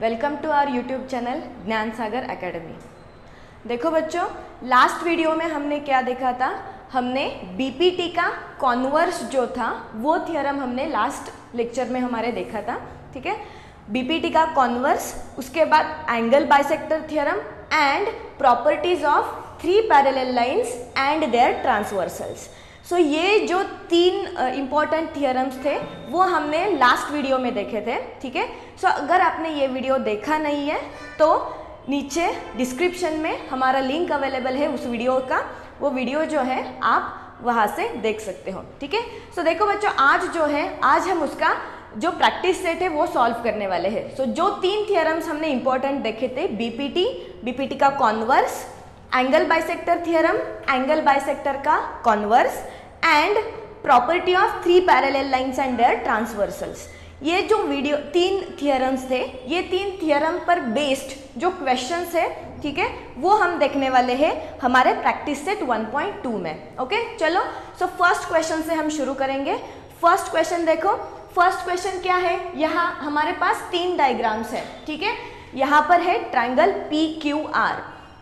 Welcome to our YouTube channel Gyan Sagar academy. देखो बच्चों, last video में हमने क्या देखा था? हमने बीपीटी का कॉन्वर्स जो था वो थ्योरम हमने लास्ट लेक्चर में हमारे देखा था। ठीक है, बीपीटी का कॉन्वर्स, उसके बाद angle bisector theorem and properties of three parallel lines and their transversals. So ये जो तीन इम्पॉर्टेंट थियरम्स थे वो हमने लास्ट वीडियो में देखे थे। ठीक है, सो अगर आपने ये वीडियो देखा नहीं है तो नीचे डिस्क्रिप्शन में हमारा लिंक अवेलेबल है उस वीडियो का, वो वीडियो जो है आप वहाँ से देख सकते हो। ठीक है, सो देखो बच्चों, आज जो है आज हम उसका जो प्रैक्टिस सेट है वो सॉल्व करने वाले हैं। सो जो तीन थियरम्स हमने इंपॉर्टेंट देखे थे, बीपीटी का converse, angle bisector theorem, angle bisector का converse and property of three parallel lines and their transversals. ये जो वीडियो तीन थियरम्स थे, ये तीन थियरम पर बेस्ड जो क्वेश्चंस है, ठीक है, वो हम देखने वाले हैं हमारे प्रैक्टिस सेट 1.2 में। ओके, चलो सो फर्स्ट क्वेश्चन से हम शुरू करेंगे। फर्स्ट क्वेश्चन देखो, फर्स्ट क्वेश्चन क्या है? यहाँ हमारे पास तीन डायग्राम्स है। ठीक है, यहाँ पर है ट्रायंगल PQR।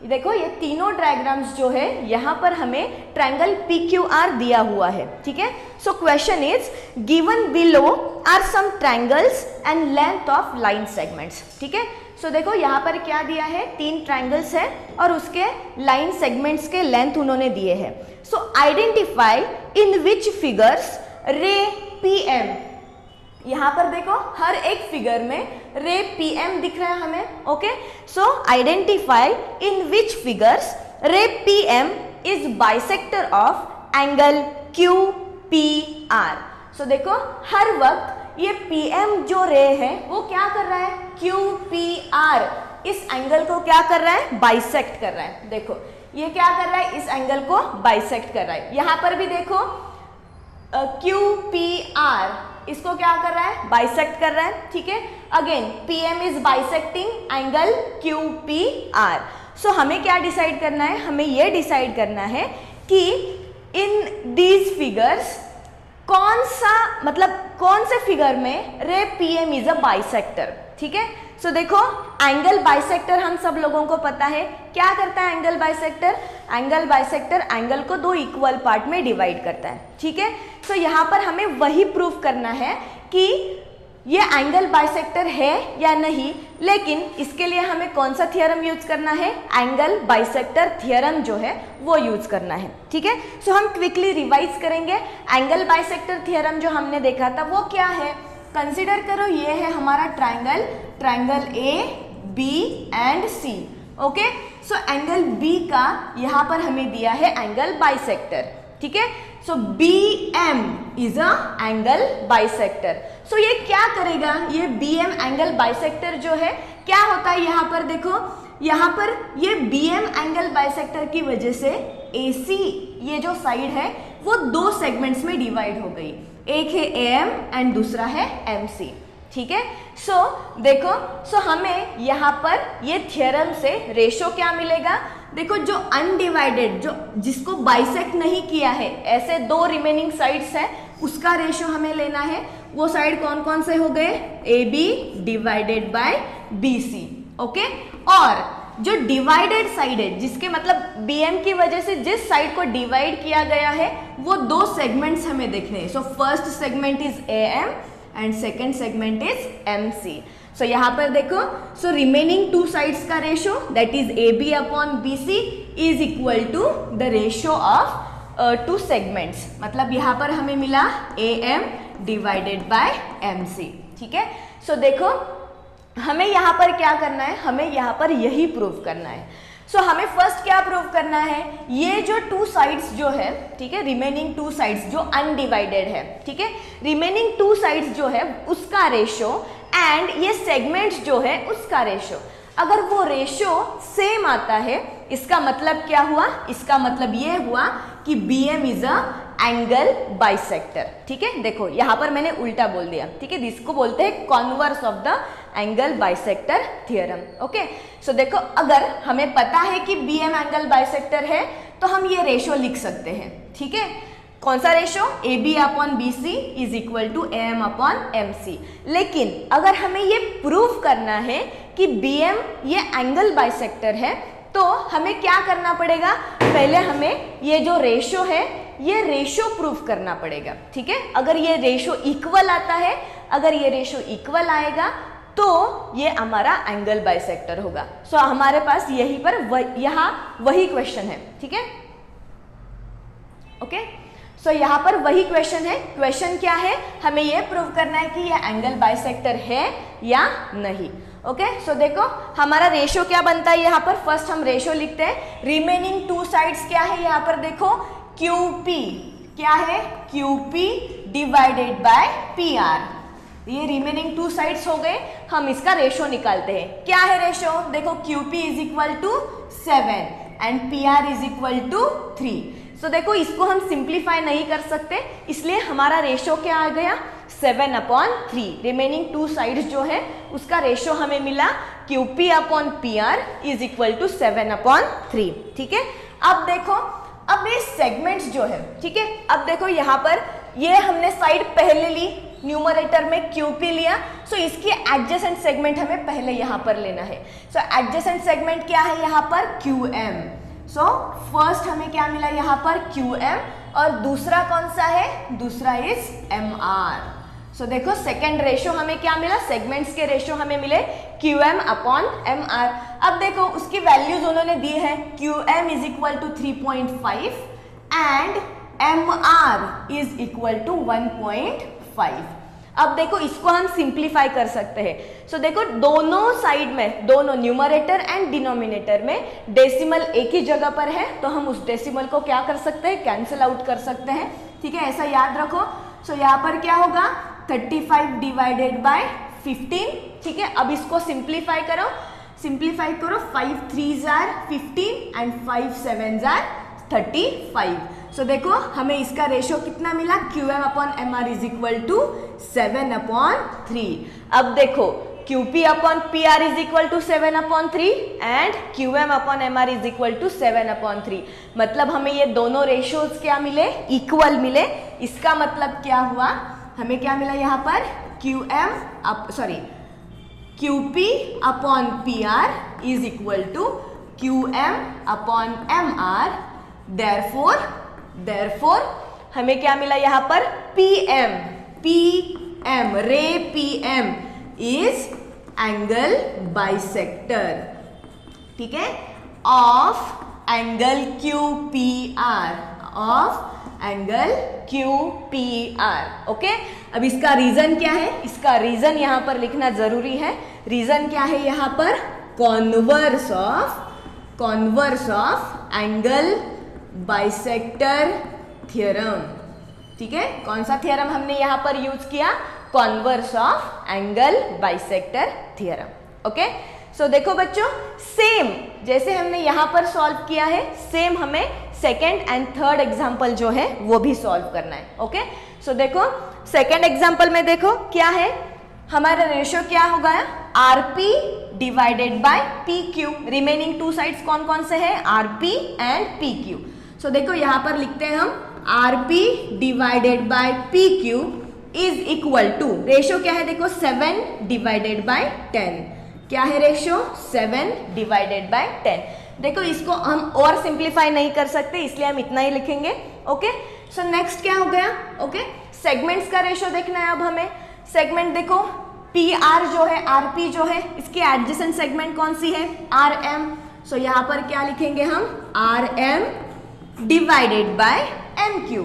देखो ये तीनों डायग्राम्स जो है यहाँ पर हमें ट्रायंगल PQR दिया हुआ है। ठीक है, so question is given below are some triangles and length of line segments. ठीक है, सो देखो यहाँ पर क्या दिया है, तीन ट्रायंगल्स है और उसके लाइन सेगमेंट्स के लेंथ उन्होंने दिए हैं। सो आइडेंटिफाई इन विच फिगर्स रे PM, यहाँ पर देखो हर एक फिगर में रे PM दिख रहा है हमें। ओके, सो आइडेंटिफाई इन विच फिगर्स रे PM is bisector of angle QPR। सो देखो हर वक्त ये PM जो रे है वो क्या कर रहा है? QPR इस एंगल को क्या कर रहा है? बाइसेक्ट कर रहा है। देखो ये क्या कर रहा है? इस एंगल को बाइसेक्ट कर रहा है। यहाँ पर भी देखो QPR इसको क्या कर रहा है? बाइसेक्ट कर रहा है। ठीक है, again PM is bisecting angle QPR। सो हमें क्या डिसाइड करना है? हमें ये डिसाइड करना है कि इन दीज फिगर्स कौन सा, मतलब कौन से फिगर में रे PM इज अ बाइसेक्टर। ठीक है, सो देखो एंगल बाइसेक्टर हम सब लोगों को पता है क्या करता है। Angle bisector, angle bisector angle को दो इक्वल पार्ट में डिवाइड करता है। ठीक है, सो यहाँ पर हमें वही प्रूफ करना है कि ये एंगल बाइसेक्टर है या नहीं, लेकिन इसके लिए हमें कौन सा थियरम यूज करना है? एंगल बाइसेक्टर थियरम जो है वो यूज करना है। ठीक है, सो हम क्विकली रिवाइज करेंगे। एंगल बाइसेक्टर थियरम जो हमने देखा था वो क्या है? कंसिडर करो ये है हमारा triangle AB and C। Okay, so angle B का यहाँ पर हमें दिया है एंगल बाइसेक्टर। ठीक है, so BM is a angle bisector. So ये क्या करेगा? ये BM एंगल बाइसेक्टर जो है क्या होता है? यहाँ पर देखो, यहाँ पर ये BM एंगल बाइसेक्टर की वजह से AC ये जो साइड है वो दो सेगमेंट्स में डिवाइड हो गई। एक है AM एंड दूसरा है MC। ठीक है, सो देखो, सो हमें यहाँ पर ये थ्योरम से रेशो क्या मिलेगा? देखो जो अनडिवाइडेड, जो जिसको बाइसेक्ट नहीं किया है, ऐसे दो रिमेनिंग साइड्स है, उसका रेशो हमें लेना है। वो साइड कौन कौन से हो गए? AB divided by BC। Okay, और जो डिवाइडेड साइड है, जिसके मतलब BM की वजह से जिस साइड को डिवाइड किया गया है वो दो सेगमेंट्स हमें देखने हैं। So first segment is AM and second segment is MC। So यहाँ पर देखो, सो रिमेनिंग टू साइड्स का ratio that is AB upon BC is equal to the ratio of two segments. मतलब यहाँ पर हमें मिला AM डिवाइडेड बाय MC। ठीक है, सो देखो हमें यहाँ पर क्या करना है? हमें यहाँ पर यही प्रूव करना है। सो हमें फर्स्ट क्या प्रूव करना है? ये जो टू साइड्स जो है, ठीक है, रिमेनिंग टू साइड्स जो अनडिवाइडेड है, ठीक है, रिमेनिंग टू साइड्स जो है उसका रेशो एंड ये सेगमेंट्स जो है उसका रेशो, अगर वो रेशो सेम आता है, इसका मतलब क्या हुआ? इसका मतलब ये हुआ कि BM is a angle bisector. ठीक है, देखो यहाँ पर मैंने उल्टा बोल दिया। ठीक है, इसको बोलते हैं converse of the angle bisector theorem. Okay, so देखो अगर हमें पता है कि BM एंगल बाइसेक्टर है तो हम ये रेशो लिख सकते हैं। ठीक है, कौन सा ratio? AB upon BC is equal to AM upon MC। लेकिन अगर हमें ये प्रूव करना है कि BM ये एंगल बाइसेक्टर है, तो हमें क्या करना पड़ेगा, पहले हमें ये जो रेशो है ये रेशो प्रूफ करना पड़ेगा, ठीक है। अगर ये रेशो इक्वल आता है, अगर ये रेशो इक्वल आएगा तो ये हमारा एंगल बाइसेक्टर होगा। सो हमारे पास यहीं पर यहाँ वही क्वेश्चन है, ठीक है, ओके। सो यहाँ पर वही क्वेश्चन है। क्वेश्चन क्या है, हमें ये प्रूव करना है कि ये एंगल बाइसेक्टर है या नहीं, ओके। सो देखो हमारा रेशो क्या बनता है, यहाँ पर फर्स्ट हम रेशो लिखते हैं। रिमेनिंग टू साइड्स क्या है, यहाँ पर देखो QP क्या है, QP डिवाइडेड बाय PR। ये रिमेनिंग टू साइड्स हो गए, हम इसका रेशो निकालते हैं। क्या है रेशो, देखो QP is equal to 7 and PR is equal to 3। तो देखो इसको हम सिंप्लीफाई नहीं कर सकते, इसलिए हमारा रेशो क्या आ गया, 7/3। रिमेनिंग टू साइड्स जो है उसका रेशो हमें मिला QP/PR इज इक्वल टू 7/3, ठीक है। अब देखो, अब ये सेगमेंट्स जो है, ठीक है, अब देखो यहाँ पर ये हमने साइड पहले ली, न्यूमरेटर में QP लिया, सो इसकी एडजेसेंट सेगमेंट हमें पहले यहाँ पर लेना है। सो एडजेसेंट सेगमेंट क्या है यहाँ पर, QM। सो फर्स्ट हमें क्या मिला यहाँ पर, QM, और दूसरा कौन सा है, दूसरा इज MR। सो देखो सेकेंड रेशो हमें क्या मिला, सेगमेंट्स के रेशो हमें मिले QM/MR। अब देखो उसकी वैल्यूज उन्होंने दी है, QM is equal to 3.5 and MR is equal to 1.5। अब देखो इसको हम सिंप्लीफाई कर सकते हैं। सो देखो दोनों साइड में, दोनों न्यूमरेटर एंड डिनोमिनेटर में डेसिमल एक ही जगह पर है, तो हम उस डेसिमल को क्या कर सकते हैं, कैंसिल आउट कर सकते हैं, ठीक है, ऐसा याद रखो। सो यहाँ पर क्या होगा, 35 डिवाइडेड बाय 15, ठीक है। अब इसको सिंप्लीफाई करो, 5 3s are 15 and 5 7s are 35। सो देखो हमें इसका रेशो कितना मिला, QM/MR इज इक्वल टू 7/3। अब देखो QP/PR is equal to 7/3 and QM/MR is equal to 7/3। मतलब हमें ये दोनों रेशोज क्या मिले, इक्वल मिले। इसका मतलब क्या हुआ, हमें क्या मिला यहाँ पर, QP/PR is equal to QM/MR। Therefore हमें क्या मिला यहाँ पर, PM रे PM इज एंगल बाइसेक्टर, ठीक है, ऑफ एंगल QPR, ओके। अब इसका रीजन क्या है, इसका रीजन यहाँ पर लिखना जरूरी है। रीजन क्या है यहाँ पर, converse of angle bisector theorem, ठीक है। कौन सा थ्योरम हमने यहाँ पर यूज किया, converse of angle bisector theorem, okay. So देखो बच्चों, सेम जैसे हमने यहाँ पर सॉल्व किया है, सेम हमें सेकेंड एंड थर्ड एग्जाम्पल जो है वो भी सॉल्व करना है, ओके। सो देखो सेकेंड एग्जाम्पल में देखो क्या है, हमारा रेशियो क्या होगा, RP divided by PQ। Remaining two sides कौन कौन से हैं, RP एंड PQ। सो देखो यहाँ पर लिखते हैं हम, RP divided by PQ is equal to, ratio क्या है देखो, 7 डिवाइडेड बाय 10। क्या है रेशियो, 7 डिवाइडेड बाय 10। देखो इसको हम और सिंप्लीफाई नहीं कर सकते, इसलिए हम इतना ही लिखेंगे, ओके। सो नेक्स्ट क्या हो गया, ओके, सेगमेंट्स का रेशियो देखना है अब हमें। सेगमेंट देखो PR जो है, RP जो है, इसकी एडजेसेंट सेगमेंट कौन सी है, RM। सो यहाँ पर क्या लिखेंगे हम, RM divided by MQ,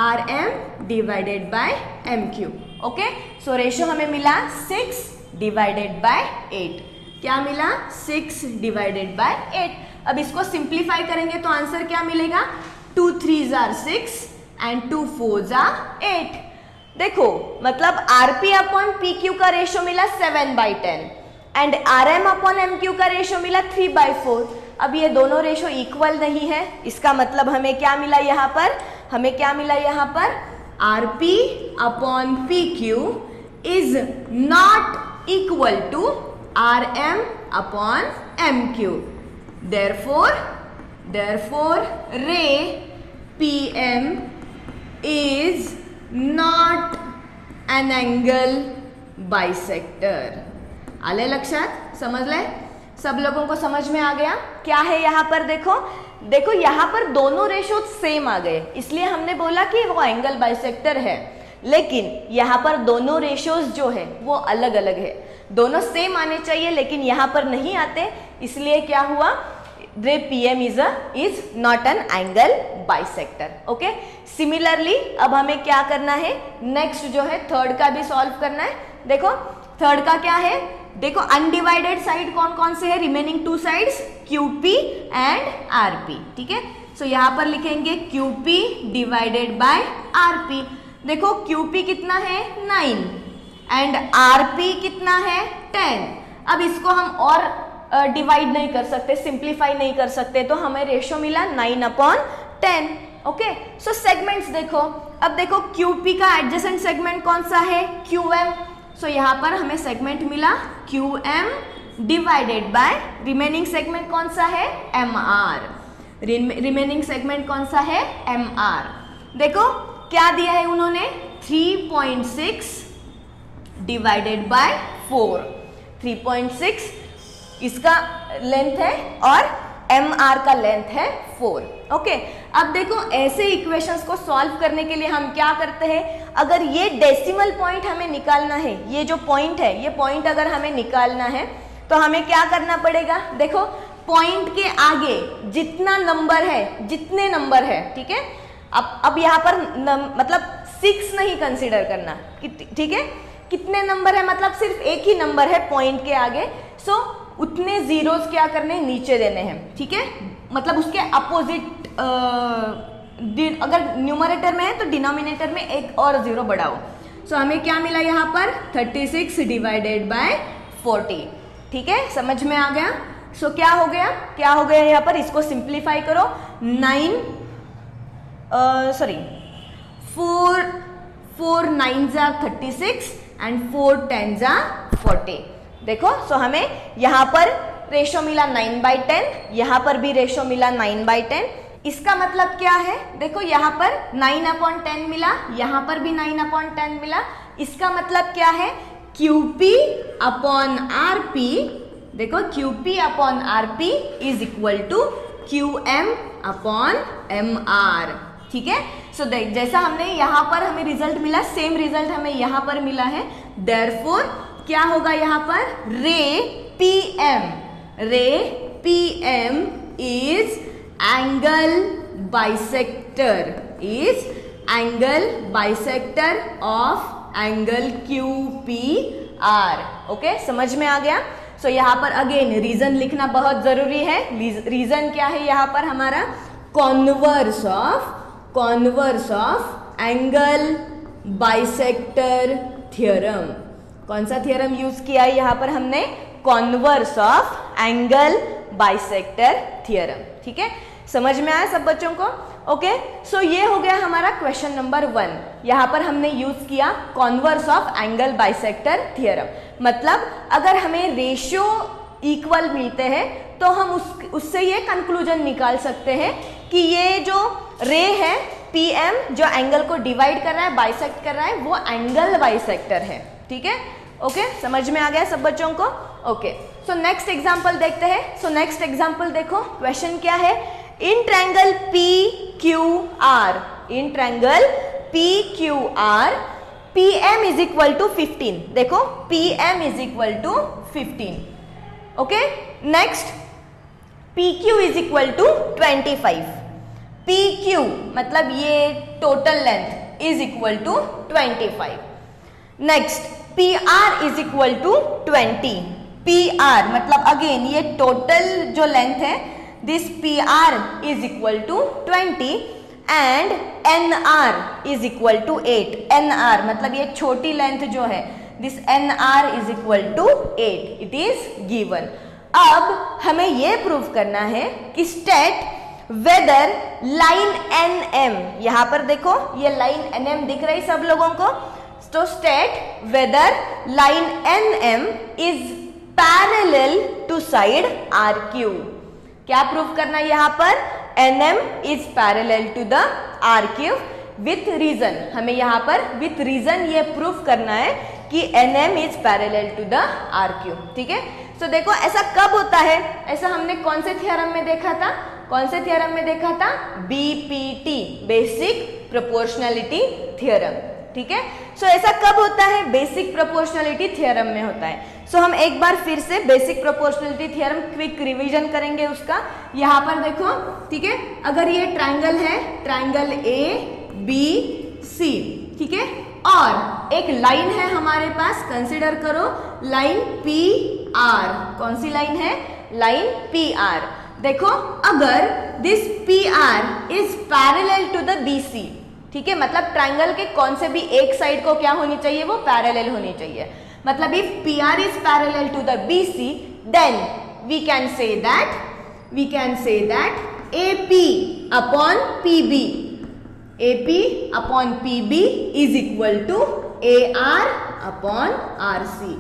RM divided by MQ, okay. So ratio हमें मिला 6 डिवाइडेड बाय 8। क्या मिला, 6 डिवाइडेड बाय 8। अब इसको सिंप्लीफाई करेंगे तो आंसर क्या मिलेगा, 2 3s are 6 and 2 4s are 8। देखो मतलब RP/PQ का रेशियो मिला 7/10 एंड RM/MQ का रेशियो मिला 3/4। अब ये दोनों रेशियो इक्वल नहीं है, इसका मतलब हमें क्या मिला यहाँ पर, हमें क्या मिला यहाँ पर, RP/PQ is not equal to RM/MQ। Therefore ray PM is not an angle bisector। आले लक्षात, समझ लें, सब लोगों को समझ में आ गया क्या है यहाँ पर? देखो देखो यहाँ पर दोनों रेशो सेम आ गए, इसलिए हमने बोला कि वो एंगल बाइसेक्टर है। लेकिन यहाँ पर दोनों रेशियोज जो है वो अलग अलग है, दोनों सेम आने चाहिए लेकिन यहाँ पर नहीं आते, इसलिए क्या हुआ? रे PM is not an angle bisector। Okay, similarly अब हमें क्या करना है? नेक्स्ट जो है थर्ड का भी सॉल्व करना है। देखो थर्ड का क्या है? देखो अनडिवाइडेड साइड कौन कौन से है? Remaining two sides QP and RP। ठीक है, सो यहाँ पर लिखेंगे QP डिवाइडेड बाय RP। देखो QP कितना है? 9 एंड RP कितना है? 10। अब इसको हम और डिवाइड नहीं कर सकते, सिंप्लीफाई नहीं कर सकते, तो हमें रेशो मिला 9/10। ओके, सो सेगमेंट्स देखो, अब देखो QP का एडजेसेंट सेगमेंट कौन सा है? QM। सो यहाँ पर हमें सेगमेंट मिला QM divided by remaining segment कौन सा है? MR। रिमेनिंग सेगमेंट कौन सा है? MR। देखो क्या दिया है उन्होंने? 3.6 डिवाइडेड बाय 4। 3.6 इसका लेंथ है और MR का लेंथ है 4। ओके, अब देखो ऐसे इक्वेशंस को सॉल्व करने के लिए हम क्या करते हैं? अगर ये डेसिमल पॉइंट हमें निकालना है, ये जो पॉइंट है, ये पॉइंट अगर हमें निकालना है तो हमें क्या करना पड़ेगा? देखो पॉइंट के आगे जितना नंबर है, जितने नंबर है, ठीक है, अब यहाँ पर मतलब 6 नहीं कंसीडर करना, ठीक है, कितने नंबर है? मतलब सिर्फ एक ही नंबर है पॉइंट के आगे, सो उतने जीरोस क्या करने? नीचे देने हैं। ठीक है, मतलब उसके अपोजिट, अगर न्यूमरेटर में है तो डिनोमिनेटर में एक और जीरो बढ़ाओ। सो हमें क्या मिला यहाँ पर? 36 डिवाइडेड बाय 40। ठीक है, समझ में आ गया? सो क्या हो गया? क्या हो गया यहाँ पर? इसको सिंप्लीफाई करो। 4 9s are 36 and 4 10s are 40। देखो, सो हमें यहाँ पर रेशो मिला 9/10, यहाँ पर भी रेशो मिला 9/10। इसका मतलब क्या है? देखो यहाँ पर 9/10 मिला, यहाँ पर भी 9/10 मिला। इसका मतलब क्या है? QP अपॉन RP, देखो QP upon RP is equal to QM upon MR। ठीक है, सो देख जैसा हमने यहाँ पर हमें रिजल्ट मिला, सेम रिजल्ट हमें यहाँ पर मिला है। देयरफॉर क्या होगा यहाँ पर? रे PM is angle bisector of angle QPR। Okay, समझ में आ गया? सो यहाँ पर अगेन रीजन लिखना बहुत जरूरी है। रीजन क्या है यहाँ पर हमारा? Converse of angle bisector theorem. कौन सा थ्योरम यूज किया है यहाँ पर हमने? Converse of angle bisector theorem. ठीक है, समझ में आया सब बच्चों को? ओके, सो ये हो गया हमारा क्वेश्चन नंबर 1। यहाँ पर हमने यूज किया converse of angle bisector theorem. मतलब अगर हमें रेशियो इक्वल मिलते हैं तो हम उससे ये कंक्लूजन निकाल सकते हैं कि ये जो रे है PM जो एंगल को डिवाइड कर रहा है, बाइसेक्ट कर रहा है, वो एंगल बाइसेक्टर है। ठीक है, ओके, समझ में आ गया सब बच्चों को? ओके, सो नेक्स्ट एग्जांपल देखते हैं। सो नेक्स्ट एग्जांपल देखो, क्वेश्चन क्या है? In triangle PQR PM is equal to 15। देखो PM is equal to 15। Okay, next PQ is equal to 25। PQ मतलब ये total length is equal to 25। Next PR is equal to 20। PR मतलब again ये total जो length है, this PR is equal to 20 and NR is equal to 8। NR मतलब ये छोटी length जो है, this NR is equal to 8। It is given. अब हमें ये प्रूव करना है कि स्टेट वेदर लाइन NM, यहां पर देखो ये लाइन NM दिख रही सब लोगों को, तो state whether line NM is parallel to side RQ। क्या प्रूफ करना है यहाँ पर? NM is parallel to the RQ with reason. हमें यहाँ पर विथ रीजन ये प्रूफ करना है कि NM is parallel to the RQ। ठीक है, सो देखो ऐसा कब होता है, ऐसा हमने कौन से थ्योरम में देखा था, कौन से थ्योरम में देखा था, बीपीटी, बेसिक प्रोपोर्शनलिटी थ्योरम, ठीक है। सो ऐसा कब होता है, बेसिक प्रोपोर्शनलिटी थ्योरम में होता है। सो हम एक बार फिर से basic proportionality theorem quick revision करेंगे उसका। यहाँ पर देखो, ठीक है, अगर ये ट्राइंगल है, ट्राइंगल ए बी सी, ठीक है, और एक लाइन है हमारे पास, कंसिडर करो लाइन पी आर। कौन सी लाइन है, लाइन पी आर। देखो अगर this P R is parallel to the B C, ठीक है, मतलब ट्राइंगल के कौन से भी एक साइड को क्या होनी चाहिए, वो पैरेलल होनी चाहिए। मतलब if P R is parallel to the B C, then we can say that A P upon P B, AP upon PB is equal to AR upon RC,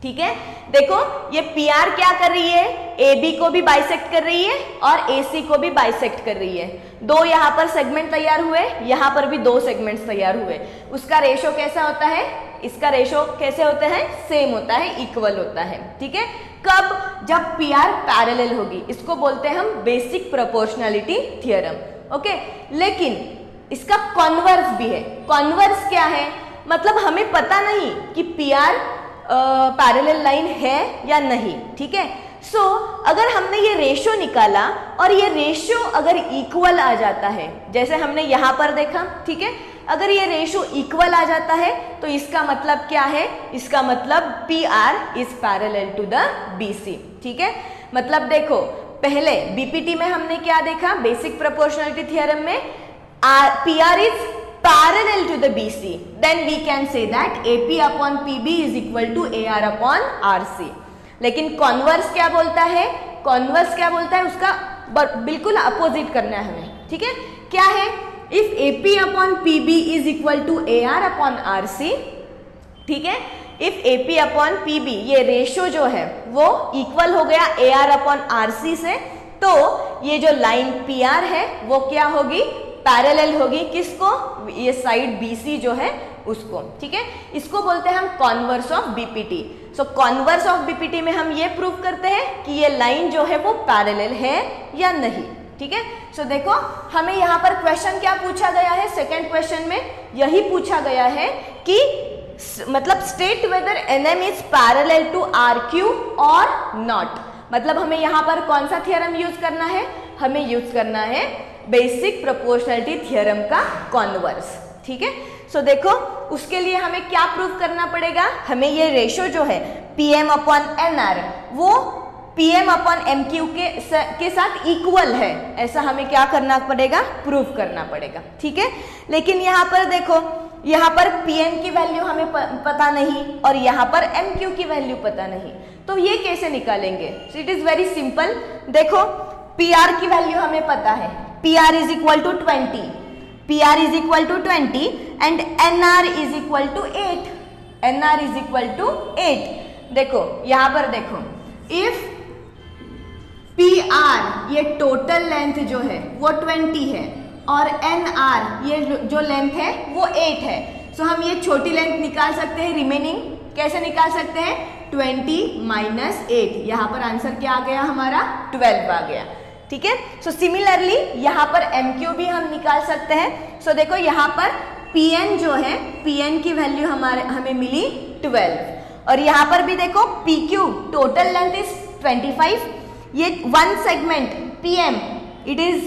ठीक है। देखो ये PR क्या कर रही है, AB को भी बाइसेक्ट कर रही है और AC को भी बाइसेक्ट कर रही है। दो यहाँ पर सेगमेंट तैयार हुए, यहाँ पर भी दो सेगमेंट्स तैयार हुए। उसका रेशो कैसा होता है, इसका रेशो कैसे होता है, सेम होता है, इक्वल होता है, ठीक है। कब, जब PR पैरेलल होगी, इसको बोलते हैं हम बेसिक प्रोपोर्शनलिटी थ्योरम, ओके। लेकिन इसका कॉन्वर्स भी है। कॉन्वर्स क्या है, मतलब हमें पता नहीं कि PR पैरेलल लाइन है या नहीं, ठीक है। सो अगर हमने ये रेशो निकाला और ये रेशो अगर इक्वल आ जाता है, जैसे हमने यहाँ पर देखा, ठीक है, अगर ये रेशो इक्वल आ जाता है तो इसका मतलब क्या है, इसका मतलब PR is parallel to the BC, ठीक है। मतलब देखो पहले बीपीटी में हमने क्या देखा, बेसिक प्रोपोर्शनलिटी थ्योरम में PR is parallel to the BC, then we can say that AP upon PB is equal to AR upon RC। लेकिन कॉन्वर्स क्या बोलता है, कॉन्वर्स क्या बोलता है, उसका बिल्कुल अपोजिट करना है हमें, ठीक है। क्या है, if AP upon PB is equal to AR upon RC, ठीक है, इफ AP upon PB ये रेशो जो है वो इक्वल हो गया AR upon RC से, तो ये जो लाइन PR है वो क्या होगी, पैरेलल होगी, किसको, ये साइड BC जो है उसको, ठीक है। इसको बोलते हैं हम converse of BPT. So converse of BPT में हम ये प्रूव करते हैं कि ये लाइन जो है वो पैरेलल है या नहीं, ठीक है। सो देखो हमें यहाँ पर क्वेश्चन क्या पूछा गया है, सेकंड क्वेश्चन में यही पूछा गया है कि मतलब state whether NM is parallel to RQ और नॉट। मतलब हमें यहाँ पर कौन सा थ्योरम यूज करना है, हमें यूज करना है बेसिक प्रोपोर्शनलिटी थ्योरम का कॉन्वर्स, ठीक है। सो देखो उसके लिए हमें क्या प्रूव करना पड़ेगा, हमें ये रेशो जो है PM अपॉन NR वो PM अपॉन MQ के साथ इक्वल है, ऐसा हमें क्या करना पड़ेगा, प्रूव करना पड़ेगा, ठीक है। लेकिन यहाँ पर देखो, यहाँ पर PM की वैल्यू हमें पता नहीं और यहाँ पर MQ की वैल्यू पता नहीं, तो ये कैसे निकालेंगे। So it is very simple. देखो PR की वैल्यू हमें पता है, PR is equal to 20, PR is equal to 20 and NR is equal to 8, NR is equal to 8। देखो यहाँ पर देखो, if PR ये टोटल लेंथ जो है वो 20 है और NR ये जो लेंथ है वो 8 है, सो हम ये छोटी लेंथ निकाल सकते हैं, रिमेनिंग कैसे निकाल सकते हैं, 20 माइनस 8, यहाँ पर आंसर क्या आ गया हमारा, 12 आ गया, ठीक है। सो सिमिलरली यहाँ पर MQ भी हम निकाल सकते हैं। सो देखो यहाँ पर PN जो है, PN की वैल्यू हमें मिली 12 और यहाँ पर भी देखो PQ टोटल लेंथ इज 25, ये one segment PM it is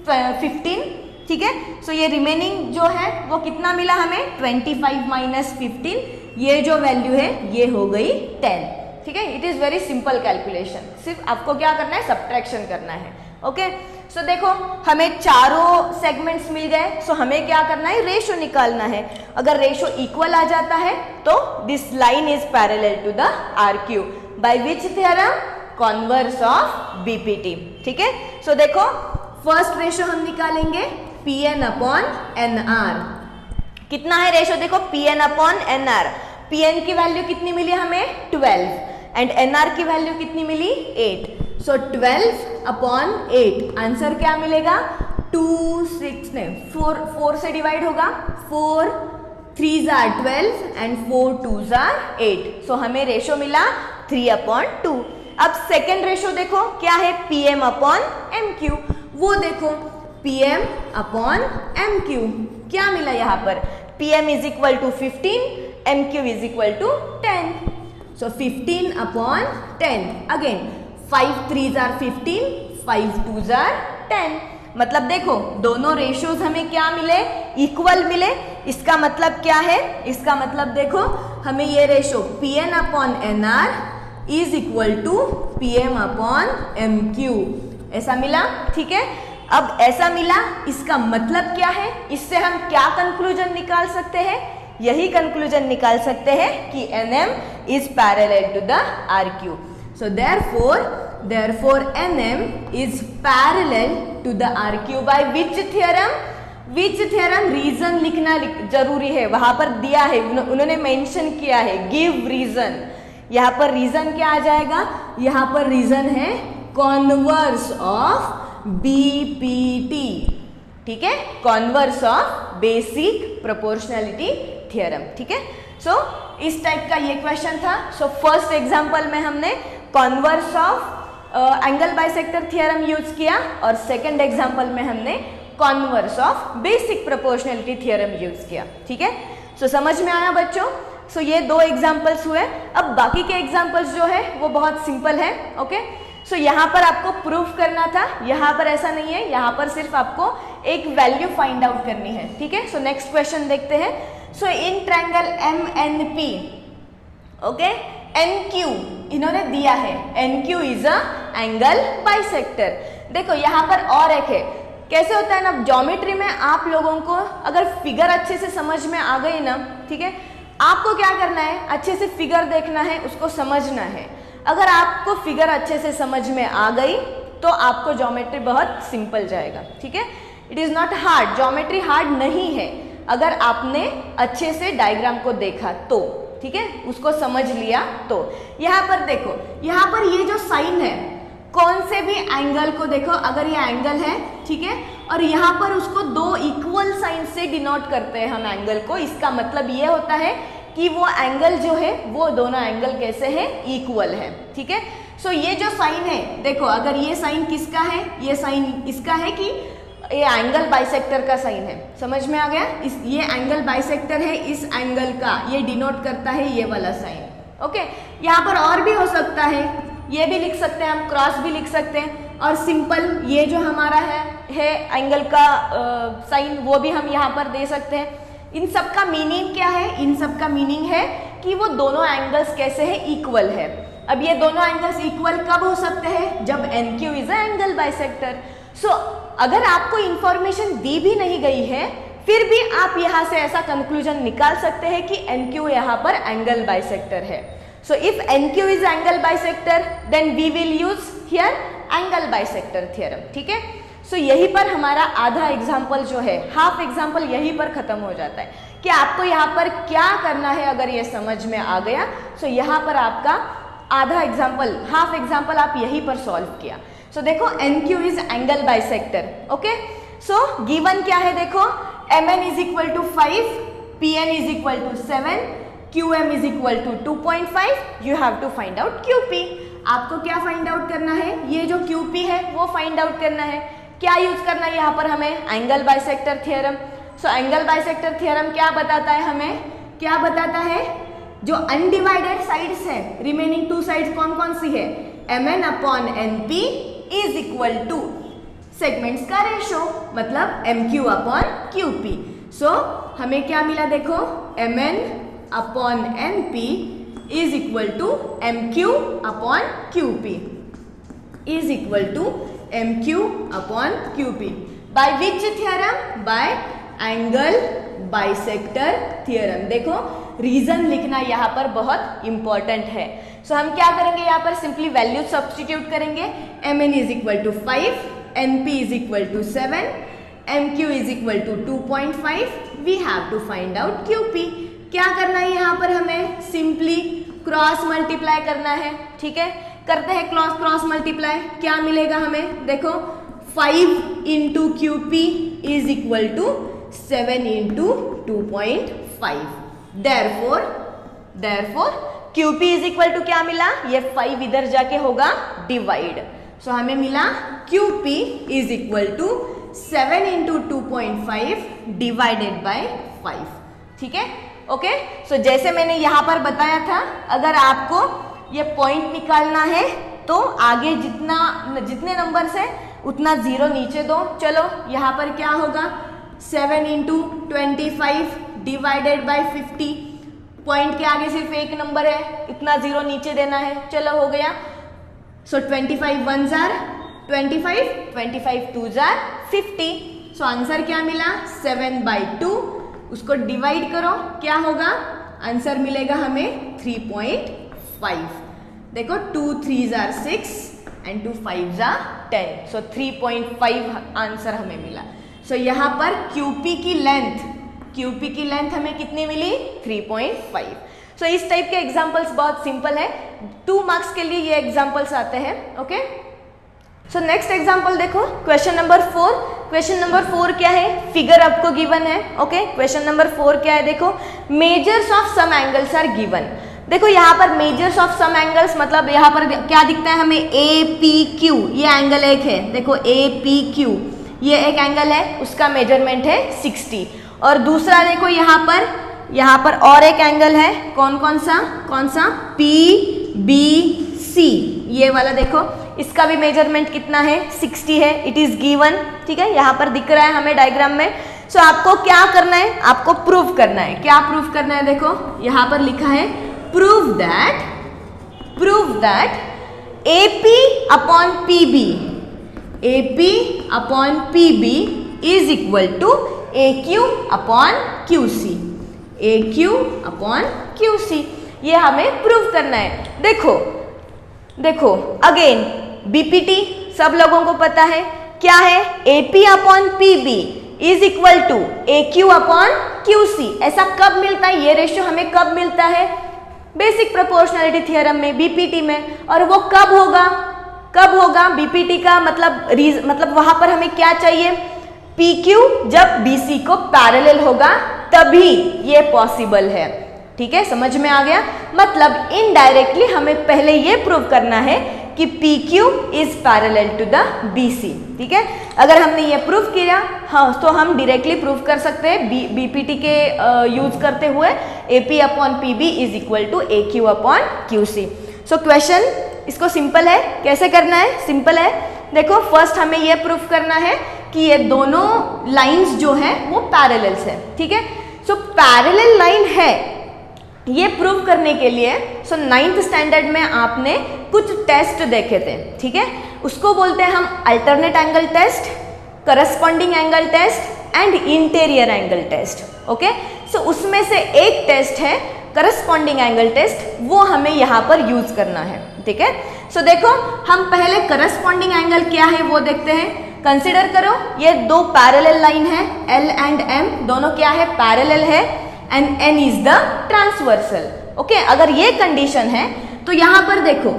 15, ठीक है। सो ये रिमेनिंग जो है वो कितना मिला हमें, 25 माइनस 15, ये जो वैल्यू है ये हो गई 10, ठीक है। It is very simple calculation, सिर्फ आपको क्या करना है, सब्ट्रैक्शन करना है, ओके। सो देखो हमें चारों सेगमेंट्स मिल गए, सो हमें क्या करना है, रेशो निकालना है। अगर रेशो इक्वल आ जाता है तो this line is parallel to the RQ, by which theorem, converse of BPT, ठीक है। सो देखो फर्स्ट रेशो हम निकालेंगे PN अपॉन NR, कितना है रेशो, देखो PN अपॉन NR, PN की वैल्यू कितनी मिली हमें, 12 एंड NR की वैल्यू कितनी मिली, 8। सो 12 अपॉन 8, आंसर क्या मिलेगा, 4 से डिवाइड होगा, 4 3s are 12 and 4 2s are 8। सो हमें रेशो मिला 3/2। अब सेकेंड रेशो देखो क्या है, PM/MQ। वो देखो PM/MQ क्या मिला यहाँ पर, PM is equal to 15, MQ is equal to 10। So 15/10। Again 5 3s are 15, 5 2s are 10। मतलब देखो दोनों रेशियोज हमें क्या मिले, इक्वल मिले। इसका मतलब क्या है, इसका मतलब देखो हमें ये ratio PN/NR is equal to PM/MQ ऐसा मिला। ठीक है, अब ऐसा मिला, इसका मतलब क्या है, इससे हम क्या कंक्लूजन निकाल सकते हैं, यही कंक्लूजन निकाल सकते हैं कि NM is parallel to the RQ। So therefore NM is parallel to the RQ by which theorem? Which theorem? Reason लिखना जरूरी है, वहां पर दिया है, उन्होंने मेंशन किया है, गिव रीजन। यहाँ पर रीजन क्या आ जाएगा, यहाँ पर रीजन है कॉन्वर्स ऑफ BPT। ठीक है, converse of basic proportionality theorem. ठीक है, सो इस टाइप का ये क्वेश्चन था। सो फर्स्ट एग्जांपल में हमने converse of angle bisector theorem use किया और सेकंड एग्जांपल में हमने converse of basic proportionality theorem use किया। ठीक है, सो समझ में आया बच्चों। सो ये दो एग्जांपल्स हुए। अब बाकी के एग्जांपल्स जो है वो बहुत सिंपल है। ओके, सो यहाँ पर आपको प्रूफ करना था, यहाँ पर ऐसा नहीं है, यहाँ पर सिर्फ आपको एक वैल्यू फाइंड आउट करनी है। ठीक है, सो नेक्स्ट क्वेश्चन देखते हैं। So in triangle MNP, okay, NQ इन्होंने दिया है, NQ is a angle bisector. देखो यहाँ पर और एक है, कैसे होता है ना, ज्योमेट्री में आप लोगों को अगर फिगर अच्छे से समझ में आ गई ना, ठीक है, आपको क्या करना है, अच्छे से फिगर देखना है, उसको समझना है। अगर आपको फिगर अच्छे से समझ में आ गई तो आपको ज्योमेट्री बहुत सिंपल जाएगा। ठीक है, it is not hard, geometry hard नहीं है अगर आपने अच्छे से डायग्राम को देखा तो। ठीक है, उसको समझ लिया तो। यहाँ पर देखो, यहाँ पर ये जो साइन है, कौन से भी एंगल को देखो, अगर ये एंगल है, ठीक है, और यहाँ पर उसको दो इक्वल साइन से डिनोट करते हैं हम एंगल को। इसका मतलब ये होता है कि वो एंगल जो है वो दोनों एंगल कैसे है, इक्वल है। ठीक है, सो ये जो साइन है, देखो अगर ये साइन किसका है, ये साइन इसका है कि ये एंगल बाइसेक्टर का साइन है। समझ में आ गया, इस ये एंगल बाइसेक्टर है, इस एंगल का ये डिनोट करता है ये वाला साइन। ओके, यहाँ पर और भी हो सकता है, ये भी लिख सकते हैं हम, क्रॉस भी लिख सकते हैं, और सिंपल ये जो हमारा है एंगल का साइन, वो भी हम यहाँ पर दे सकते हैं। इन सब का मीनिंग क्या है, इन सब का मीनिंग है कि वो दोनों एंगल्स कैसे है, इक्वल है। अब ये दोनों एंगल्स इक्वल कब हो सकते हैं, जब NQ is a angle bisector. So अगर आपको इंफॉर्मेशन दी भी नहीं गई है, फिर भी आप यहाँ से ऐसा कंक्लूजन निकाल सकते हैं कि NQ यहाँ पर एंगल बाइसेक्टर है। So if NQ is angle bisector, then we will use here angle bisector theorem. ठीक है, सो यहीं पर हमारा आधा एग्जाम्पल जो है, हाफ एग्जाम्पल यहीं पर खत्म हो जाता है कि आपको यहाँ पर क्या करना है। अगर ये समझ में आ गया, सो यहाँ पर आपका आधा एग्जाम्पल, हाफ एग्जाम्पल आप यहीं पर सॉल्व किया। सो देखो NQ is angle bisector. Okay, so given क्या है, देखो MN is equal to 5, PN is equal to 7, QM is equal to 2.5, you have to find out QP। आपको क्या फाइंड आउट करना है, ये जो QP है वो फाइंड आउट करना है। क्या यूज करना है यहाँ पर हमें, angle bisector theorem. So angle bisector theorem क्या बताता है हमें, क्या बताता है, जो अनडिवाइडेड साइड्स है, रिमेनिंग टू साइड्स कौन कौन सी है, MN/NP is equal two segments का रेशो, मतलब MQ/QP। सो हमें क्या मिला, देखो MN/NP is equal to MQ/QP is equal to MQ/QP by which theorem, by angle bisector theorem। देखो रीजन लिखना यहाँ पर बहुत इंपॉर्टेंट है। सो हम क्या करेंगे, यहाँ पर सिंपली वैल्यू सब्स्टिट्यूट करेंगे। MN is equal to 5, NP is equal to 7, MQ is equal to 2.5, we have to find out QP। क्या करना है यहाँ पर हमें, सिंपली क्रॉस मल्टीप्लाई करना है। ठीक है, करते हैं क्रॉस मल्टीप्लाई, क्या मिलेगा हमें, देखो 5 into QP is equal to 7 into 2.5। Therefore QP is equal to क्या मिला, ये 5 इधर जाके होगा डिवाइड, सो हमें मिला QP is equal to 7 into 2.5 divided by 5, ठीक है, ओके। सो जैसे मैंने यहाँ पर बताया था, अगर आपको ये पॉइंट निकालना है तो आगे जितने नंबर है उतना 0 नीचे दो। चलो यहाँ पर क्या होगा, 7 इंटू 25 डिवाइडेड बाय 50, पॉइंट के आगे सिर्फ एक नंबर है, इतना 0 नीचे देना है। चलो हो गया, सो 25 1 जार 25, 25 2 जार 50, सो आंसर क्या मिला 7/2, उसको डिवाइड करो क्या होगा, आंसर मिलेगा हमें 3.5। देखो 2 3 jar 6 and 2 5 jar 10, so 3.5 answer हमें मिला। सो यहाँ पर QP की लेंथ हमें कितनी मिली, 3.5। सो इस टाइप के एग्जाम्पल्स बहुत सिंपल है, 2 मार्क्स के लिए ये एग्जाम्पल्स आते हैं, ओके। सो नेक्स्ट एग्जाम्पल देखो, क्वेश्चन नंबर 4। क्वेश्चन नंबर 4 क्या है, फिगर आपको गिवन है, ओके। क्वेश्चन नंबर 4 क्या है, देखो measures of some angles are given. देखो यहाँ पर मेजर्स ऑफ सम एंगल्स मतलब यहाँ पर क्या दिखता है हमें, APQ, ये एंगल एक है, देखो APQ ये एक एंगल है, उसका मेजरमेंट है 60, और दूसरा देखो यहाँ पर और एक एंगल है, कौन सा PBC, ये वाला देखो, इसका भी मेजरमेंट कितना है 60 है, इट इज गिवन, ठीक है, यहाँ पर दिख रहा है हमें डायग्राम में। सो आपको क्या करना है, आपको प्रूव करना है, क्या प्रूव करना है, देखो यहाँ पर लिखा है prove that AP upon PB is equal to AQ upon QC, ये हमें प्रूव करना है। देखो अगेन BPT सब लोगों को पता है क्या है, AP upon PB is equal to AQ upon QC। ऐसा कब मिलता है, ये रेशियो हमें कब मिलता है, बेसिक प्रोपोर्शनलिटी थ्योरम में, BPT में, और वो कब होगा BPT का मतलब वहां पर हमें क्या चाहिए, PQ जब BC को पैरेलल होगा तभी ये पॉसिबल है, ठीक है, समझ में आ गया। मतलब इनडायरेक्टली हमें पहले ये प्रूव करना है कि PQ is parallel to the BC, ठीक है। अगर हमने ये प्रूव किया हाँ, तो हम डायरेक्टली प्रूव कर सकते हैं BPT के यूज करते हुए AP upon PB is equal to AQ upon QC। So question इसको सिंपल है, कैसे करना है, सिंपल है। देखो फर्स्ट हमें ये प्रूव करना है कि ये दोनों लाइंस जो है वो पैरेलल्स है, ठीक है। सो पैरेलल लाइन है, ये प्रूव करने के लिए 9th स्टैंडर्ड में आपने कुछ टेस्ट देखे थे, ठीक है, उसको बोलते हैं हम alternate angle test, corresponding angle test and interior angle test, okay. So उसमें से एक टेस्ट है करस्पॉन्डिंग एंगल टेस्ट, वो हमें यहाँ पर यूज करना है, ठीक है। सो देखो हम पहले करस्पॉन्डिंग एंगल क्या है वो देखते हैं। कंसिडर करो ये दो पैरेलल लाइन है, L एंड M दोनों क्या है, पैरेलल है, and N is the transversal, okay. अगर ये कंडीशन है तो यहाँ पर देखो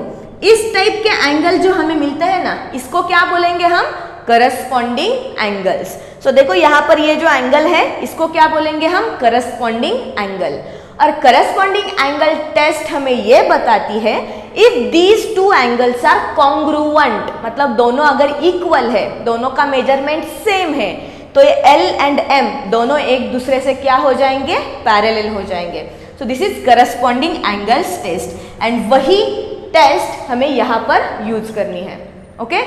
इस टाइप के एंगल जो हमें मिलते हैं ना, इसको क्या बोलेंगे हम, करस्पॉन्डिंग एंगल्स। सो देखो यहाँ पर ये जो एंगल है इसको क्या बोलेंगे हम, करस्पॉन्डिंग एंगल। और करस्पॉन्डिंग एंगल टेस्ट हमें ये बताती है if these two angles are congruent, मतलब दोनों अगर इक्वल है, दोनों का मेजरमेंट सेम है, तो ये L एंड M दोनों एक दूसरे से क्या हो जाएंगे, पैरेलल हो जाएंगे। So this is corresponding angles test, and वही टेस्ट हमें यहाँ पर यूज करनी है, ओके।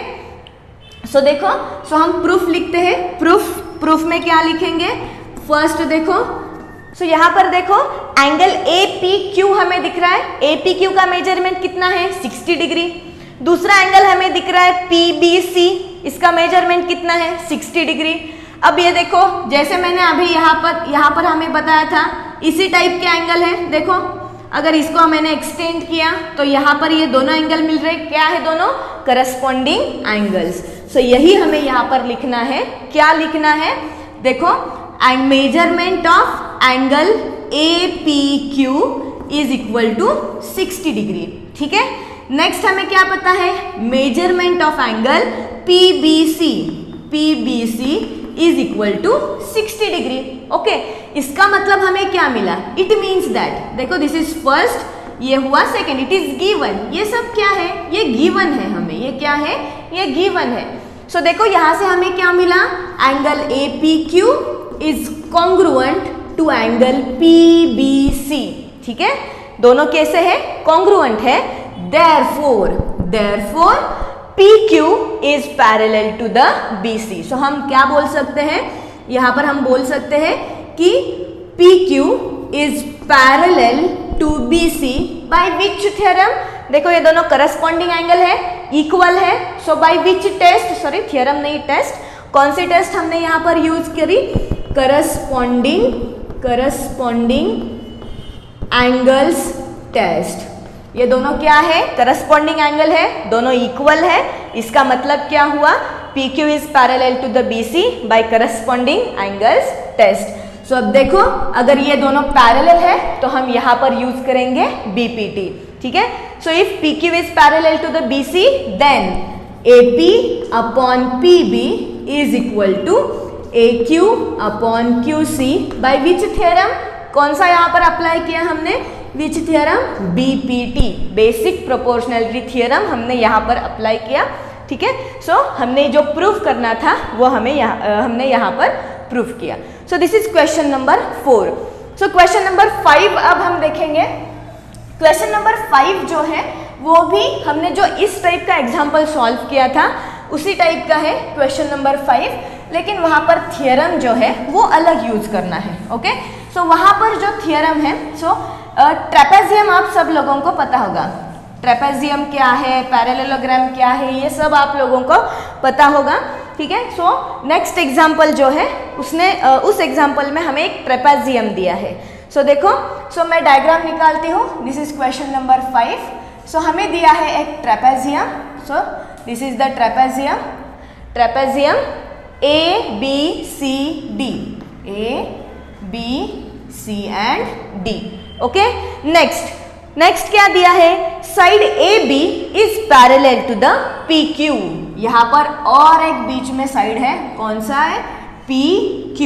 सो देखो, सो हम प्रूफ लिखते हैं। प्रूफ में क्या लिखेंगे, फर्स्ट देखो, सो यहाँ पर देखो एंगल APQ हमें दिख रहा है, APQ का मेजरमेंट कितना है, 60 डिग्री। दूसरा एंगल हमें दिख रहा है PBC, इसका मेजरमेंट कितना है, 60 डिग्री। अब ये देखो जैसे मैंने अभी यहाँ पर हमें बताया था, इसी टाइप के एंगल है। देखो अगर इसको मैंने एक्सटेंड किया तो यहाँ पर ये दोनों एंगल मिल रहे, क्या है दोनों, करस्पॉन्डिंग एंगल्स। सो यही हमें यहाँ पर लिखना है, क्या लिखना है, देखो measurement of angle APQ is equal to 60 degree, ठीक है। नेक्स्ट हमें क्या पता है, measurement of angle PBC is equal to 60 degree, okay. इसका मतलब हमें क्या मिला, इट मीन्स दैट, देखो दिस इज फर्स्ट, ये हुआ सेकेंड, इट इज गिवन। ये सब क्या है, ये गिवन है हमें, ये क्या है, ये गिवन है। सो देखो यहाँ से हमें क्या मिला, angle APQ is congruent to angle PBC, ठीक है, दोनों कैसे है, कॉन्ग्रुएंट है। Therefore PQ is parallel to the BC। सो हम क्या बोल सकते हैं, यहाँ पर हम बोल सकते हैं कि PQ is parallel to BC by which theorem. देखो ये दोनों करस्पॉन्डिंग एंगल है, इक्वल है। So by which test, sorry theorem नहीं टेस्ट, कौन सी टेस्ट हमने यहाँ पर यूज करी, करस्पॉन्डिंग एंगल्स टेस्ट। ये दोनों क्या है, करस्पॉन्डिंग एंगल है, दोनों इक्वल है। इसका मतलब क्या हुआ, PQ is parallel to the BC by corresponding angles test. So अब देखो अगर ये दोनों पैरेलल है तो हम यहाँ पर यूज करेंगे BPT, ठीक है। So if PQ is parallel to the BC then AP upon PB is equal to AQ upon QC by which theorem, कौन सा यहाँ पर अप्लाई किया हमने, which theorem, BPT, basic proportionality theorem हमने यहाँ पर अप्लाई किया, ठीक है। सो हमने जो प्रूफ करना था वो हमने यहाँ पर प्रूफ किया। सो this is question number 4। So question number 5 अब हम देखेंगे। क्वेश्चन नंबर 5 जो है वो भी हमने जो इस टाइप का एग्जाम्पल सॉल्व किया था उसी टाइप का है क्वेश्चन नंबर 5, लेकिन वहाँ पर थियरम जो है वो अलग यूज करना है, ओके। सो वहाँ पर जो थियरम है, सो ट्रेपेजियम आप सब लोगों को पता होगा, ट्रेपेजियम क्या है, पैरेललोग्राम क्या है, ये सब आप लोगों को पता होगा, ठीक है। सो नेक्स्ट एग्जाम्पल जो है उसने उस एग्जाम्पल में हमें एक ट्रेपेजियम दिया है। सो देखो, सो मैं डायग्राम निकालती हूँ, दिस इज क्वेश्चन नंबर 5। सो हमें दिया है एक trapezium, so this is the trapezium ABCD, ABC and D, okay. Next क्या दिया है, side AB is parallel to the PQ। यहाँ पर और एक बीच में साइड है, कौन सा है, PQ।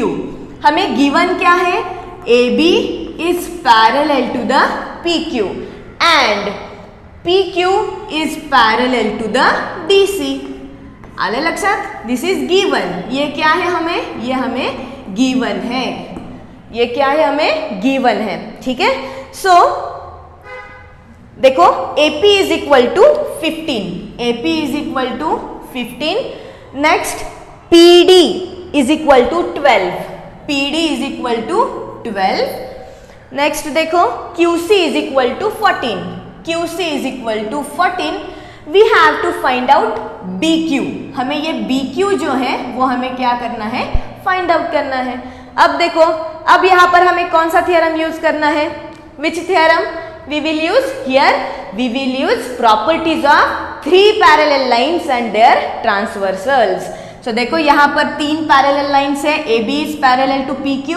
हमें गिवन क्या है, AB is parallel to the PQ एंड PQ is parallel to the DC। आले लक्षात, दिस इज गिवन। ये क्या है हमें, ये हमें गिवन है, ये क्या है, हमें गिवन है, ठीक है। सो देखो AP is equal to 15, AP is equal to 15। Next PD is equal to 12, PD is equal to 12। Next देखो QC is equal to 14, QC is equal to 14। We have to find out BQ। हमें ये BQ जो है वो हमें क्या करना है, फाइंड आउट करना है। अब देखो, अब यहाँ पर हमें कौन सा थियरम यूज करना है, which theorem we will use here, we will use properties of 3 parallel lines and their transversals. So देखो यहाँ पर 3 पैरेलल लाइन्स है, AB is parallel to PQ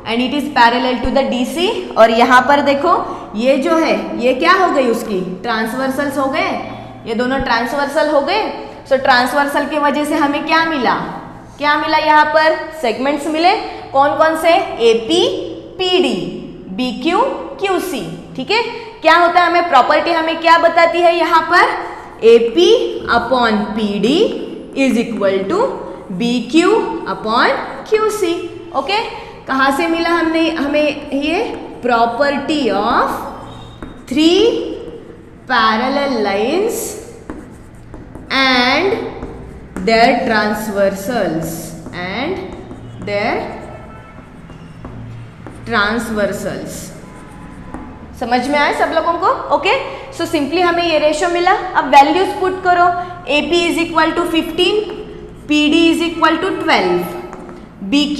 and it is parallel to the DC। और यहाँ पर देखो ये जो है ये क्या हो गई, उसकी ट्रांसवर्सल्स हो गए, ये दोनों ट्रांसवर्सल हो गए। सो ट्रांसवर्सल की वजह से हमें क्या मिला, क्या मिला, यहाँ पर सेगमेंट्स मिले, कौन कौन से, AP PD BQ QC, ठीक है। क्या होता है, हमें प्रॉपर्टी हमें क्या बताती है यहाँ पर, AP upon PD is equal to BQ upon QC, okay. कहाँ से मिला हमें ये property of 3 parallel lines and their transversals समझ में आए सब लोगों को, ओके। सो सिंपली हमें ये रेशो मिला। अब वैल्यूज पुट करो, AP is equal to 15, PD is equal to 12, BQ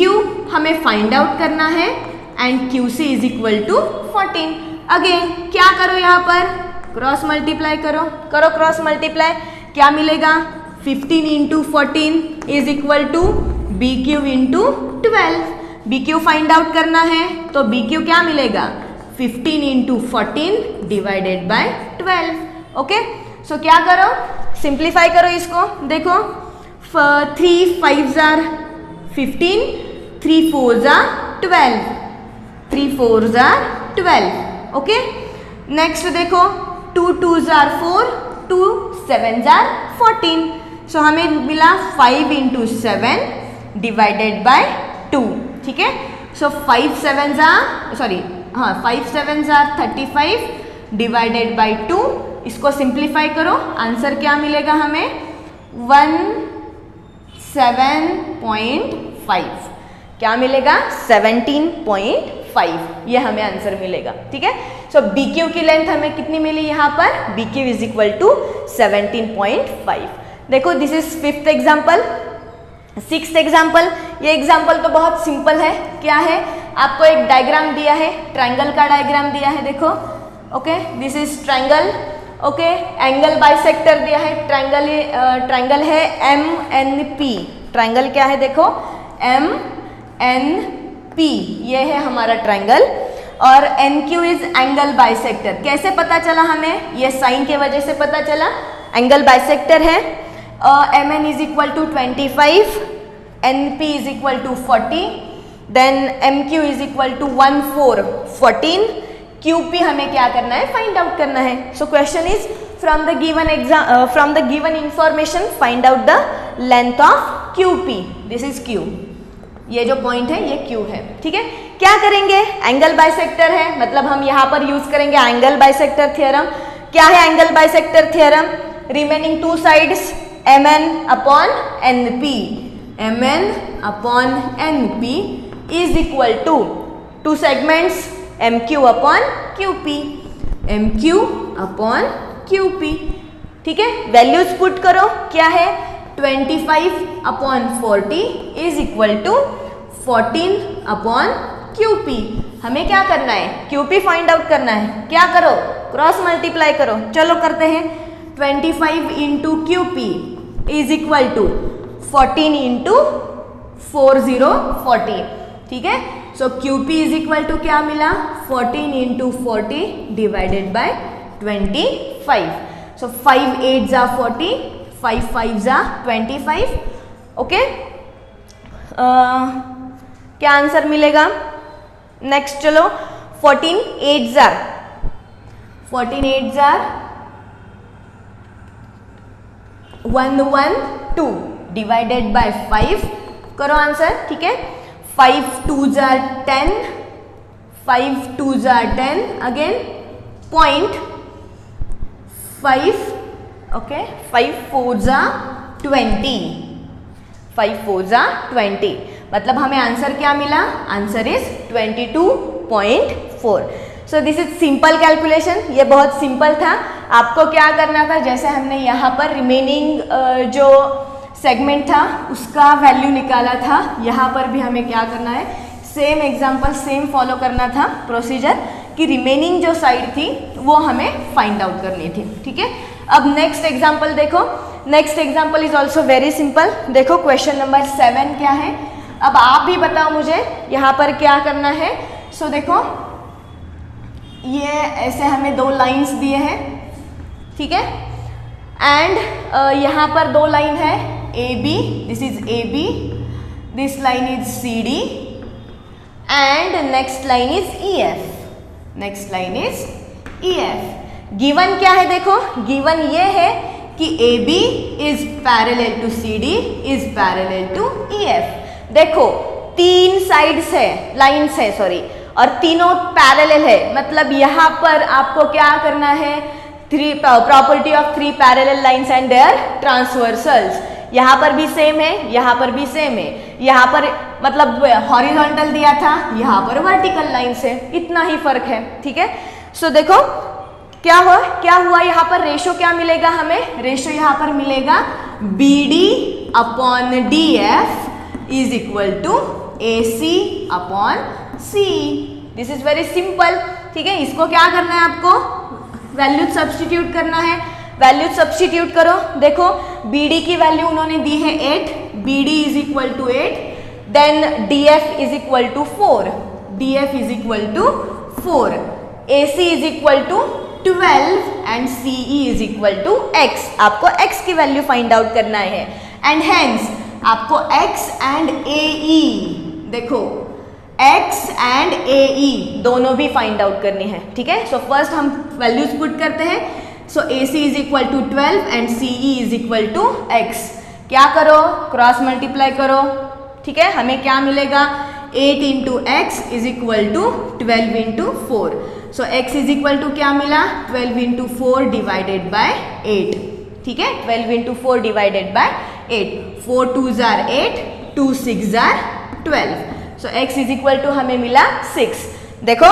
हमें फाइंड आउट करना है and QC is equal to 14। Again क्या करो, यहाँ पर क्रॉस मल्टीप्लाई करो क्रॉस मल्टीप्लाई, क्या मिलेगा, 15 into 14 is equal to BQ into 12। BQ find out करना है तो BQ क्या मिलेगा, 15 into 14 divided by 12, okay. So क्या करो, सिंप्लीफाई करो इसको, देखो 3 5s are 15, 3 4s are 12, 3 4s are 12, okay. Next देखो 2 2s are 4, 2 7s are 14. सो हमें मिला 5 into 7 डिवाइडेड बाय 2. ठीक है, सो 5 7s are 35 डिवाइडेड बाय 2. इसको सिंप्लीफाई करो, आंसर क्या मिलेगा हमें 17.5. क्या मिलेगा 17.5. ये हमें आंसर मिलेगा. ठीक है, सो BQ की लेंथ हमें कितनी मिली यहाँ पर, BQ इज इक्वल टू 17.5. देखो this is 5th example. 6th example, ये एग्जाम्पल तो बहुत सिंपल है. क्या है, आपको एक डायग्राम दिया है, ट्रायंगल का डायग्राम दिया है. देखो okay, this is triangle. Okay, angle bisector दिया है. ट्रायंगल है MNP. ट्रायंगल क्या है, देखो MNP, ये है हमारा ट्रायंगल. और NQ इज एंगल बाइसेक्टर. कैसे पता चला हमें, ये साइन के वजह से पता चला. एंगल बाइसेक्टर है. MN is equal to 25, NP is equal to 40, then MQ is equal to 1 4 14. QP हमें क्या करना है, फाइंड आउट करना है. So question is from the given information find out the length of QP. This is Q. ये जो point है ये Q है. ठीक है, क्या करेंगे, एंगल बाइसेक्टर है, मतलब हम यहाँ पर यूज करेंगे एंगल बाइसेक्टर थ्योरम. क्या है angle bisector theorem, remaining 2 sides MN upon NP. MN upon NP is equal to 2 segments MQ upon QP. MQ upon QP. ठीक है, वैल्यूज पुट करो. क्या है 25 upon 40 is equal to 14 upon QP. हमें क्या करना है, QP फाइंड आउट करना है. क्या करो, क्रॉस मल्टीप्लाई करो. चलो करते हैं. 25 into QP is equal to 14 into 4040. ठीक है, सो QP is equal to क्या मिला, 14 into 40 divided by 25. So 5 8s are 40, 5 5s are 25. Okay, क्या आंसर मिलेगा. नेक्स्ट चलो 14 8s are 1 1 2 डिवाइडेड बाय 5. करो आंसर. ठीक है, 5 2s are 10, 5 2s are 10, again point 5. Okay, 5 4s are 20, 5 4s are 20. मतलब हमें आंसर क्या मिला, answer is 22.4. So this is simple calculation. ये बहुत सिंपल था. आपको क्या करना था, जैसे हमने यहाँ पर रिमेनिंग जो सेगमेंट था उसका वैल्यू निकाला था, यहाँ पर भी हमें क्या करना है, सेम एग्जांपल सेम फॉलो करना था प्रोसीजर, कि रिमेनिंग जो साइड थी वो हमें फाइंड आउट करनी थी. ठीक है, अब नेक्स्ट एग्जांपल देखो. Next example is also very simple. देखो क्वेश्चन नंबर 7 क्या है. अब आप भी बताओ मुझे यहाँ पर क्या करना है. सो देखो ये ऐसे हमें 2 लाइंस दिए हैं. ठीक है, एंड यहाँ पर 2 लाइन है AB. This is AB, this line is CD, and next line is EF. Next line is EF. Given क्या है, देखो गिवन ये है कि AB is parallel to CD is parallel to EF. देखो 3 साइड्स है, लाइन्स है सॉरी, और तीनों पैरेलल है. मतलब यहाँ पर आपको क्या करना है, property of 3 parallel lines and their transversals. यहाँ पर भी सेम है, यहाँ पर भी सेम है. यहाँ पर मतलब हॉरिजॉन्टल दिया था, यहाँ पर वर्टिकल लाइन्स है. इतना ही फर्क है. ठीक है, सो देखो क्या हुआ यहाँ पर, रेशो क्या मिलेगा हमें, रेशो यहाँ पर मिलेगा BD upon DF is equal to AC upon CE. This is very simple. ठीक है, इसको क्या करना है, आपको वैल्यू सब्स्टिट्यूट करना है. वैल्यू सब्स्टिट्यूट करो. देखो BD की वैल्यू उन्होंने दी है 8, BD is equal to 8, then DF is equal to 4, DF is equal to 4, AC is equal to 12 and CE is equal to X. आपको X की वैल्यू फाइंड आउट करना है, एंड हेंस आपको X and AE, देखो X and A E दोनों भी find out करनी है, ठीक है। सो फर्स्ट हम वैल्यूज पुट करते हैं। So A C is equal to 12 and C E is equal to X. क्या करो, क्रॉस मल्टीप्लाई करो, ठीक है। हमें क्या मिलेगा, 8 into X is equal to 12 into 4। So X is equal to क्या मिला, 12 इंटू 4 डिवाइडेड बाय 8, ठीक है। 12 into 4 divided by 8, 4 2s are 8, 2 6s are 12। So x is equal to हमें मिला 6। देखो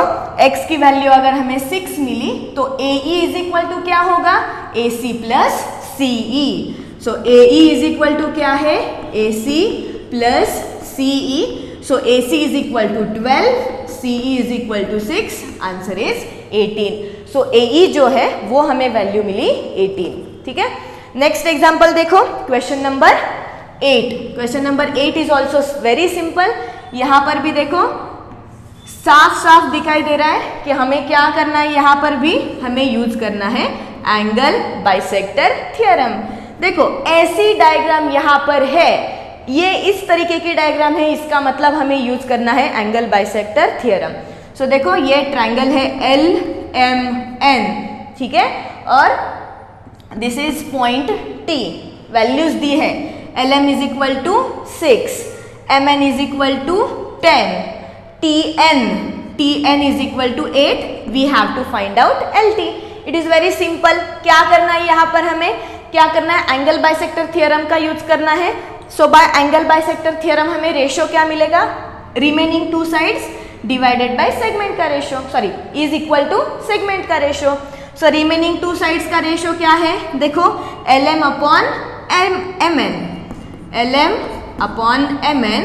x की वैल्यू अगर हमें 6 मिली तो A E is equal to क्या होगा, A C plus C E. So A E is equal to क्या है, A C plus C E. So A C is equal to 12, C E is equal to 6, answer is 18। So A E जो है वो हमें value मिली 18, ठीक है। Next example देखो, question number 8। Question number 8 is also very simple. यहाँ पर भी देखो साफ साफ दिखाई दे रहा है कि हमें क्या करना है, यहाँ पर भी हमें यूज करना है एंगल बाइसेक्टर थ्योरम। देखो ऐसी डायग्राम यहाँ पर है, ये इस तरीके की डायग्राम है, इसका मतलब हमें यूज करना है एंगल बाइसेक्टर थ्योरम। सो देखो ये ट्रायंगल है एल एम एन, ठीक है, और this is point T. Values दी है, L M is equal to 6, M N is equal to 10, T N is equal to 8। We have to find out L T. It is very simple. क्या करना है यहाँ पर, हमें क्या करना है, एंगल बाइसेक्टर थ्योरम का यूज करना है। So by angle bisector theorem हमें रेशियो क्या मिलेगा, remaining two sides divided bye segment का ratio, sorry is equal to segment का ratio. So remaining two sides का रेशियो क्या है, देखो L M upon M N, L M upon M N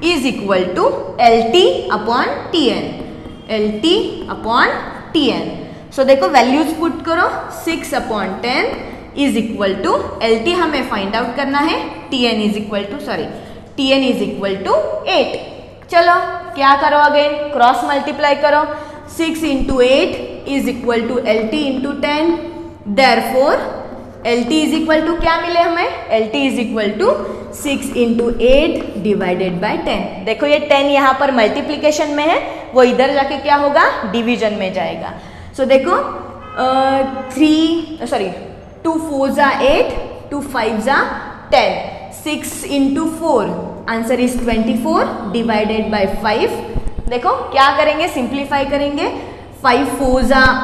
is equal to L T upon T N, L T upon T N. So देखो values put करो, 6 upon 10 is equal to L T हमें find out करना है, T N is equal to T N is equal to 8। चलो क्या करो, again cross multiply करो, 6 into 8 is equal to L T into 10। Therefore L T is equal to क्या मिले हमें, L T is equal to 6 into 8 divided by 10। देखो ये 10 यहाँ पर मल्टीप्लीकेशन में है, वो इधर जाके क्या होगा, डिवीजन में जाएगा। सो देखो 2 4s are 8, 2 5s are 10, 6 into 4 answer is 24 divided by 5। देखो क्या करेंगे, सिंप्लीफाई करेंगे, 5 4s are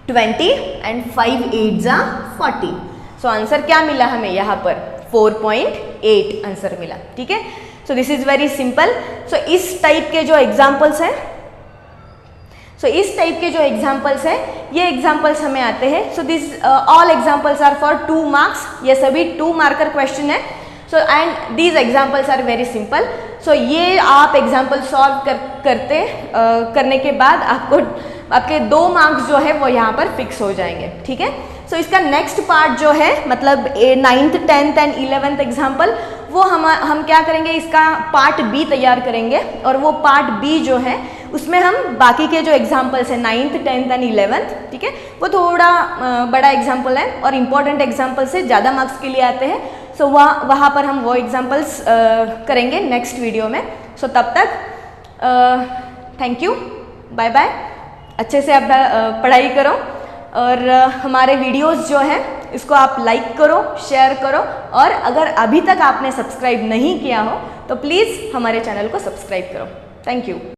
20 and 5 8s are 40। So answer क्या मिला हमें यहाँ पर, 4.8 आंसर मिला, ठीक है। So this is very simple. So इस टाइप के जो एग्जाम्पल्स हैं, ये एग्जाम्पल्स हमें आते हैं। So this all examples are for 2 marks, ये सभी 2 मार्कर क्वेश्चन है। So and these examples are very simple. So ये आप एग्जाम्पल सॉल्व करने के बाद आपके 2 मार्क्स जो है वो यहाँ पर फिक्स हो जाएंगे, ठीक है। सो इसका नेक्स्ट पार्ट जो है, मतलब 9th 10th and 11th example, वो हम क्या करेंगे, इसका पार्ट बी तैयार करेंगे, और वो पार्ट बी जो है उसमें हम बाकी के जो एग्जाम्पल्स हैं 9th 10th एंड 11th, ठीक है, वो थोड़ा बड़ा एग्जाम्पल है और इम्पॉर्टेंट एग्जाम्पल से ज़्यादा मार्क्स के लिए आते हैं। सो वहाँ पर हम वो एग्जाम्पल्स करेंगे नेक्स्ट वीडियो में। सो तब तक थैंक यू, बाय बाय। अच्छे से आप पढ़ाई करो, और हमारे वीडियोस जो है इसको आप लाइक करो, शेयर करो, और अगर अभी तक आपने सब्सक्राइब नहीं किया हो तो प्लीज़ हमारे चैनल को सब्सक्राइब करो। Thank you.